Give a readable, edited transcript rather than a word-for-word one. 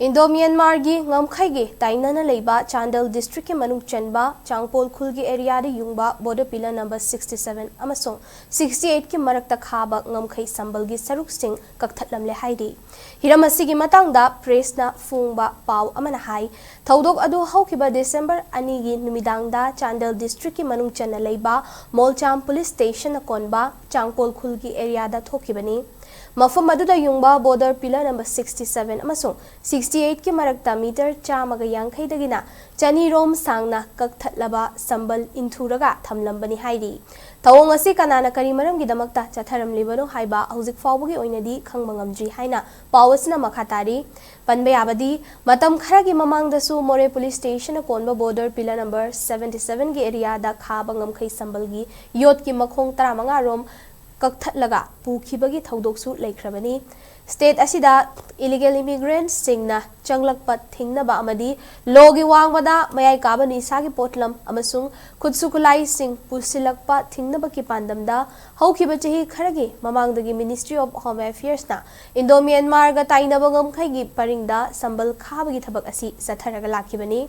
Indo-Myanmar gi ngamkhai gi tainana leiba Chandel district ke manung chenba Changpol khul gi area ri yungba border pillar number 67 amasong 68 ki marakta khaba ngamkhai sambal gi saruk sing Kakthatlamle haidi hiramasi gi matang da press na fungba paw amana hai thodok adu haukiba December ani gi numidang da Chandel district ki manung chenna leiba Molcham police station na konba Changpol khul gi area da thokibani mafum aduda yungba border pillar number 67 amasong 68 ki marakta meter chamaga yankhai dagina chani rom sangna Kakthatlaba sambal inthuraga thamlambani haidi tawong asi kanana kari maram gi damakta chatharam libano haiba hauzik fawbugi oinadi khangmangamji haina pawasna makhatari panbe abadi matam khara gi mamang dasu more police station konba border pillar number 77 gi area da khaba ngamkhai sambal gi yot ki makhong 35 rom Kakthatlaga pukibagi thodoksu laikhrabani state asida illegal immigrants singna changlakpat thingnaba amadi logi wangwada mayai kabani sagi potlam amasung khutsukulai sing pusilakpa thingnaba ki pandamda haukiba chahi kharagi mamangdagi Ministry of Home Affairs na Indo-Myanmar ga tainaba ngamkhai gi paringda sambal khabagi thabak asi satharaga lakhibani